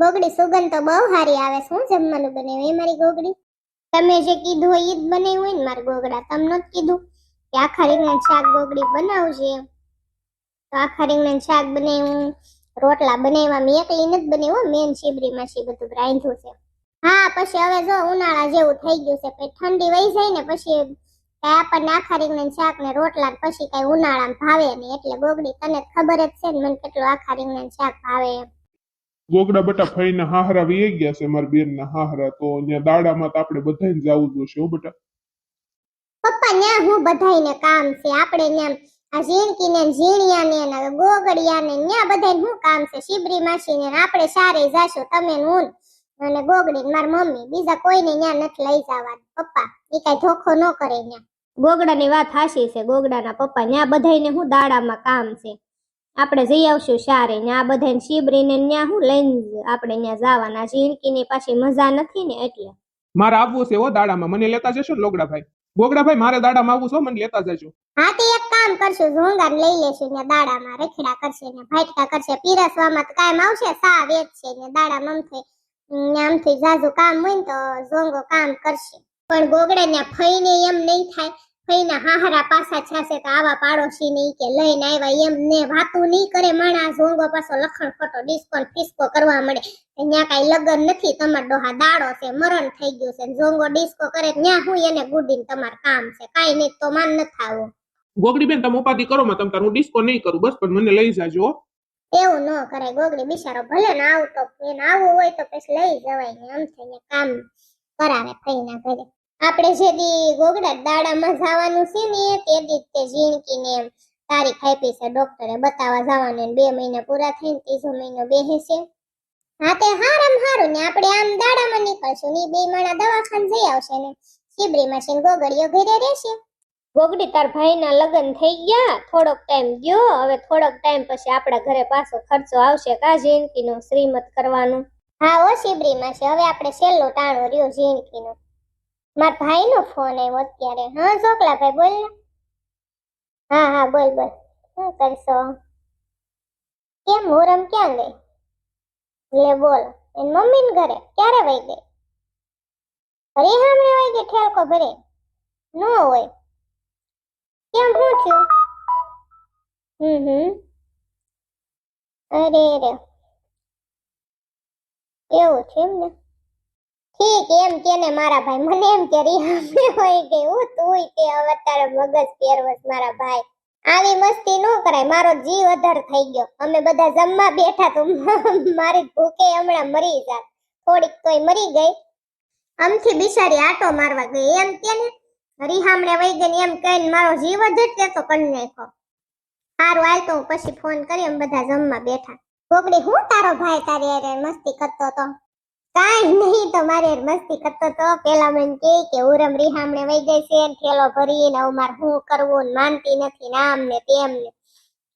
ગોગડી સુગંધ તો બહુ સારી આવે છે. હું જમવાનું બનાવ્યું એ મારી ગોગડી? તમે જે કીધું હોય ઈ જ બનાવ્યું હોય ને મારા ગોગડા. તમને જ કીધું કે આખા રીંગણા શાક ગોગડી બનાવજે. તો આખા રીંગણા શાક બનાવ્યું, રોટલા બનાવ્યા. મેં એકલી નથી બનાવ્યું, મેન શીબરીમાં છે બધું રાંધ્યું છે. હા પછી હવે જો ઉનાળા જેવું થઈ ગયું છે, પછી ઠંડી વહી જાય ને પછી આપણને આખા રીંગણા શાક ને રોટલા પછી કઈ ઉનાળામાં ભાવે નહીં. એટલે ગોગડી તને ખબર જ છે ને મને કેટલું આખા રીંગણા શાક ભાવે એમ. ગોગડા બેટા ફઈના હાહરા વી ગયા છે, મારા બેનના હાહરા. તો અહીંયા દાડામાં તો આપણે બધાને જવું જોશે હો બેટા. પપ્પા ન્યા હું બધાઈને કામ છે? આપણે ન્યા આ ઝીણકીને ઝીણિયાને ને ગોગડિયાને ન્યા બધાને શું કામ છે? શીબરી માસીને આપણે સારે જાશું, તમે ને હું અને ગોગડી ને મારી મમ્મી. બીજા કોઈને ન્યા નથી લઈ જવાનું પપ્પા. એ કઈ ધોખો ન કરે ન્યા. ગોગડાની વાત હાચી છે. ગોગડાના પપ્પા ન્યા બધાઈને હું દાડામાં કામ છે, આપણે જઈ આવશું સારે. ન્યા બધાને શીબરીને ન્યા હું લઈને આપણે ન્યા જવાના. ઝીણકીની પાછી મજા નથી ને એટલે. મારે આવવું છે હો દાડામાં, મને લેતા જશો ને લોગડાભાઈ? ગોગડાભાઈ મારે દાડામાં આવવું છે, મને લેતા જજો. હા તો એક કામ કરશું, ઝોંગાને લઈ લેશું ને દાડામાં રખડા કરશે ને ભાટકા કરશે. પીરસવામાં તો કાયમ આવશે, સા વેચ છે ને દાડામાં આમથી જાજુ કામ હોય ને તો ઝોંગો કામ કરશે. પણ ગોગડા ને ફઈને એમ નહીં થાય, ફઈના હાહરા પાછા છાશે તો આવા પાડોશી નહીં કે લઈને આવ્યા એમ ને વાતું નહીં કરે. માણા ઝોંગો પાછો લખણ ખોટો ડિસ્કો ફિસ્કો કરવા મળે. ત્યાં કઈ લગન નથી, તમાર ડોહા દાડો છે, મરણ થઈ ગયું છે, ઝોંગો ડિસ્કો કરે ત્યાં હું એને ગુડીને તમાર કામ છે. કાઈ નહીં તો માન ન થાવો. ગોગડી બેન તમે ઉપાધિ કરો માં, તમ હું ડિસ્કો નહીં કરું બસ, પણ મને લઈ જાજો. એવું ન કરે ગોગડી, બિચારો ભલે ને આવતો એને આવવું હોય તો પછી લઈ જવાય ને આમ થઈને કામ કરાવે ફઈના ઘરે. આપણે જે દી ગોગડા દાડામાં જવાનું છે ને તે દી તે ઝીણકીને એમ તારીખ આપી છે ડોક્ટરે બતાવવા જવાનું. 2 મહિના પૂરા થઈને 3જો મહિનો બેહે છે. હા તે હારામ હારું ને આપણે આમ દાડામાં નીકળશું ને 2 માણા દવાખાને જઈ આવશે ને શીબરીમાં છે ને ગોગડીઓ ઘરે રહેશે. ગોગડી તાર ભાઈના લગ્ન થઈ ગયા, થોડોક ટાઈમ ગયો, હવે થોડોક ટાઈમ પછી આપણા ઘરે પાછો ખર્ચો આવશે કા ઝીણકીનો શ્રીમત કરવાનું. હા ઓ શીબરીમાં છે, હવે આપણે છેલ્લો ટાણો રહ્યો ઝીણકીનો. મારા ભાઈનો ફોન આવ્યો અત્યારે. હા ચોકલા ભાઈ બોલ ને. હા હા બોલ બોલ, શું કરશો? કેમ મુરમ ક્યાં ગઈ? લે બોલ. એની મમ્મી ને ઘરે ક્યારે વઈ ગઈ? અરે હમણાં વઈ ગઈ ઠેલકો ભરે? ન હોય. કેમ શું થયું? અરે રે એવું છે એમ ને. ઠીક એમ કે ને મારા ભાઈ, મને એમ કે રીહામે હોય ગઈ હું તુંય તે હવે તારે મગજ ફેરવસ મારા ભાઈ. આવી મસ્તી ન કરાય, મારો જીવ અધર થઈ ગયો. અમે બધા જમવા બેઠા તો મારી ભૂખે હમણાં મરી જાત. થોડીક તોય મરી ગઈ. આમથી બિચારી આટો મારવા ગઈ એમ કે ને રીહામણે વઈ ગઈ એમ કહીને મારો જીવ જ તો કરી નાખ્યો. સારું હાલ તો હું પછી ફોન કરી, અમે બધા જમવા બેઠા. ગોગડી હું તારો ભાઈ તારી યાર મસ્તી કરતો તો? કાઈ નહીં તો મારે મસ્તી કરતો તો. પેલા મને કે ઉરમ રીહામણે વઈ ગઈ છે ને થેલો ભરીને હવે મારે શું કરવું ને માનતી નથી ને આમ ને તેમ ને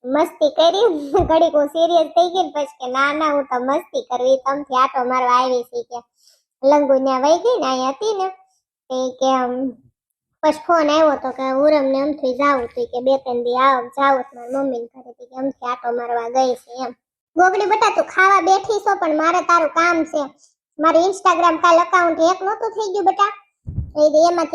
મસ્તી કરી. ઘડીક હું સિરિયસ થઈ ગઈ ને પછી કે ના ના હું તો મસ્તી કરવી, તમથી આટો મારવા આવી છે કે લંગુ ત્યાં વઈ ગઈ ને અહીંયા હતી ને કે પછી ફોન આવ્યો તો કે ઉરમ ને અમથી જાવું તો કે 2-3 દી આવ જાવ મારી મમ્મી ઘરે કે અમથી આટો મારવા ગઈ છે એમ. ગોગડી બેટા તું ખાવા બેઠી છો પણ મારે તારું કામ છે. મારું ઇન્સ્ટાગ્રામ કાલ અકાઉન્ટ હેક નહોતું થઈ ગયું બેટા,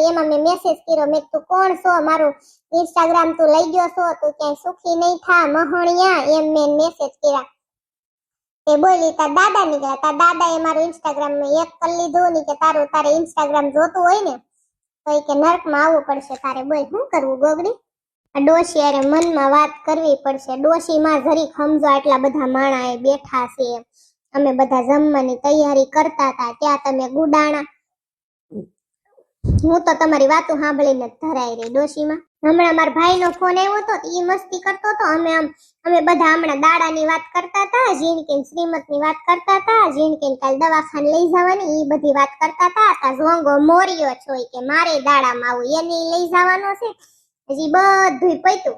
એમાં મેં મેસેજ કર્યો, મેં તું કોણ છો, મારું ઇન્સ્ટાગ્રામ તું લઈ ગયો છો, તું ક્યાંય સુખી નહીં થા મહણિયા, એમ મેં મેસેજ કર્યા. તે બોલી તાર દાદા નીકળ્યા, તાર દાદાએ મારું ઇન્સ્ટાગ્રામ મેં હેક કરી લીધું ને કે તારે ઇન્સ્ટાગ્રામ જોતું હોય ને તો કે નર્કમાં આવવું પડશે તારે. બોલ શું કરવું ગોગડી? આ ડોશી અરે મનમાં વાત કરવી પડશે. ડોશીમાં જરીક સમજો, આટલા બધા માણા બેઠા છે, અમે બધા જમવાની તૈયારી કરતા હતા ત્યાં તમે ગુડાણા. હું તો તમારી વાતો સાંભળીને જ ધરાઈ રહી ડોશીમાં. હમણાં મારા ભાઈનો ફોન આવ્યો હતો, ઈ મસ્તી કરતો હતો. અમે બધા હમણાં દાડાની વાત કરતા હતા, ઝીણકીન શ્રીમતની વાત કરતા હતા, ઝીણકીન કાલ દવાખાને લઈ જવાની ઈ બધી વાત કરતા હતા. તા ઝોંગો મોર્યો છોય કે મારે દાડામાં આવું, એની લઈ જવાનો છે. હજી બધું પૈતું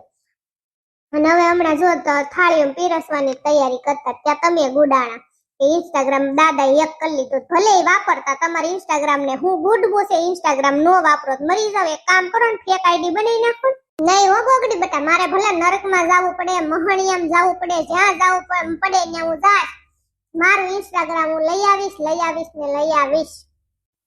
અને હવે હમણાં જો થાળીઓ પીરસવાની તૈયારી કરતા ત્યાં તમે ગુડાણા કે ઇન્સ્ટાગ્રામ દાદા એક કરી લીધું. ભલે વાપરતા તમારે ઇન્સ્ટાગ્રામ ને હું ગુડવું છે, ઇન્સ્ટાગ્રામ નો વાપરો મરી જાવ. એક કામ કરો ને ફેક આઈડી બનાવી નાખો. નહીં હો ગોગડી બેટા, મારે ભલે નરકમાં જવું પડે, મહણિયામાં જવું પડે, જ્યાં જવું પડે ત્યાં હું જાશ. મારું ઇન્સ્ટાગ્રામ હું લઈ આવીશ ને લઈ આવીશ.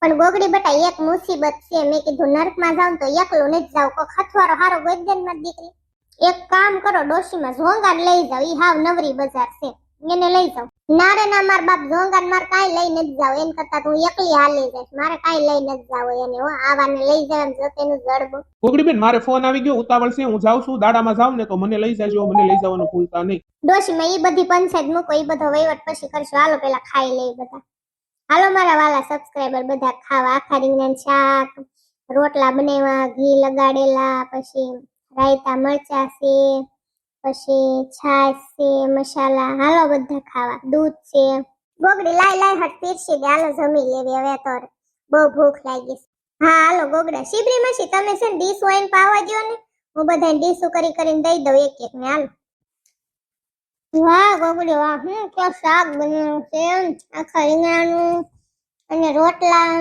પણ ગોગડી બેટા એક મુસીબત છે. મેં કીધું નર્કમાં જાઉં તો એકલું નથી જાવ, કોઈ ખથવારો હારો ગોદન માં દીકરી. એક કામ કરો, ડોશીમાં ઝોંગાને લઈ જાવ, ઈ હાવ નવરી બજાર છે, એને લઈ જાવ. ના રે ના, માર બાપ ઝોંગાને માર કાઈ લઈ નથી જાવ, એન કરતા હું એકલી હાલી જઈશ, મારે કાઈ લઈ નથી જાવ એને. હો આવાને લઈ જાવ જો તેનું જડબું. ગોગડી બેન મારે ફોન આવી ગયો, ઉતાવળ છે, હું જાઉં છું. દાડામાં જાઉં ને તો મને લઈ જાજો, મને લઈ જવાનું ભૂલતા નહીં. ડોશીમાં ઈ બધી પંચાયત મૂકો, ઈ બધો વહીવટ પછી કરશું. હાલો પેલા ખાઈ લઈ બધા. હાલો મારા વાલા સબસ્ક્રાઇબર બધા ખાવા. આખા રીંગણાનું શાક, રોટલા બનાવ્યા, ઘી લગાડેલા, પછી રાયતા મરચા છે, પછી છાશ છે, મસાલા. હાલો બધા ખાવા, દૂધ છે. ગોગડી લાય હટ પીરસી દે, હાલો જમી લેવી હવે તો, બહુ ભૂખ લાગી છે. હા હાલો ગોગડા. શીબરી માસી તમે છે ને ડીશ વાઈન પાવા દ્યો ને, હું બધાને ડીશો કરીને દઈ દઉં એક એક ને. હાલો. વાહ ગોગડી વાહ, કે શાક બન્યું છે, આખા રીંગણાનું અને રોટલા.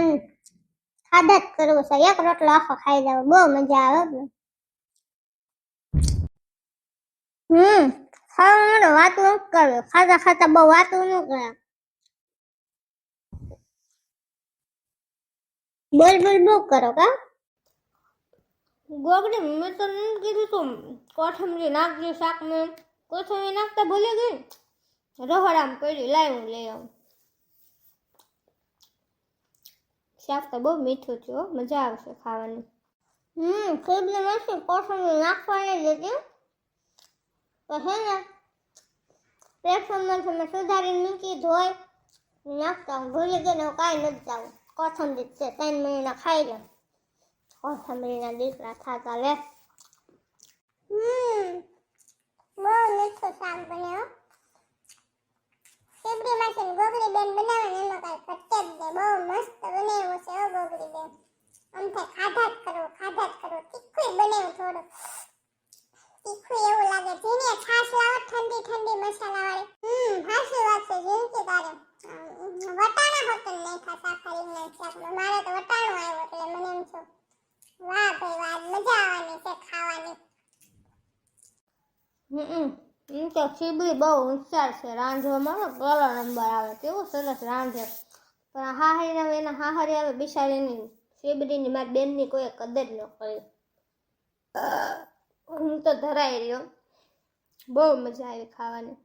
ખાધા જ કરવું છે, એક રોટલો આખો ખાઈ જાવ, બહુ મજા આવે. ખાવાનું વાતું ન કરે, ખાતા બહુ વાતું ન કરે. બોલ બહુ કરો કા ગોગડી. મેં તો નહીં કીધું તું કોથમરી નાખજે શાકમાં, કોથમરી નાખતા ભૂલી ગઈ. રહોડામ પડી, લાય હું લઈ આવું. શાક તો બહુ મીઠું છે, મજા આવશે ખાવાની. ખીબલી માસી કોથમરી નાખવાની જ હતી, તો છે ને પ્લેટફોર્મમાં મેં સુધારીને મૂકી ધોઈ નાખતા હું ભૂલી ગઈ ને, હું કાંઈ નથી જાવું. કોથમરી છે, 3 મહિના ખાઈ લે. કોથમરીના દીકરા થાતા લે. બહુ મીઠું શાક બન્યો. શીબડી માસી ગોગડી બેન બનાવે ને એમાં કાંઈ ઘટે જ નહીં, બહુ મસ્ત બનાવ્યું છે હો ગોગડી બેન. આમ થાય ખાધા જ કરો. તીખું બનાવ્યું, થોડું તીખું એવું લાગે. જેને છાશ લાવો ઠંડી મસાલાવાળી. હાસી વાત છે જિંદગી તારે. વટાણા હોતન નહીં ખાતા આખા રીંગણા શાકમાં. મારે તો વટાણું આવ્યું એટલે મને એમ છું વાહ ભાઈ વાહ, મજા આવવાની છે ખાવાની. એમ તો શીબડી બહુ હોશિયાર છે રાંધવામાં, પહેલો નંબર આવે, કેવું સરસ રાંધે. પણ હાહરી આવે, એના હાહરી આવે બિચારીની શીબડીની, મારી બેનની કોઈ કદર ન કરી. હું તો ધરાઈ રહ્યો, બહુ મજા આવી ખાવાની.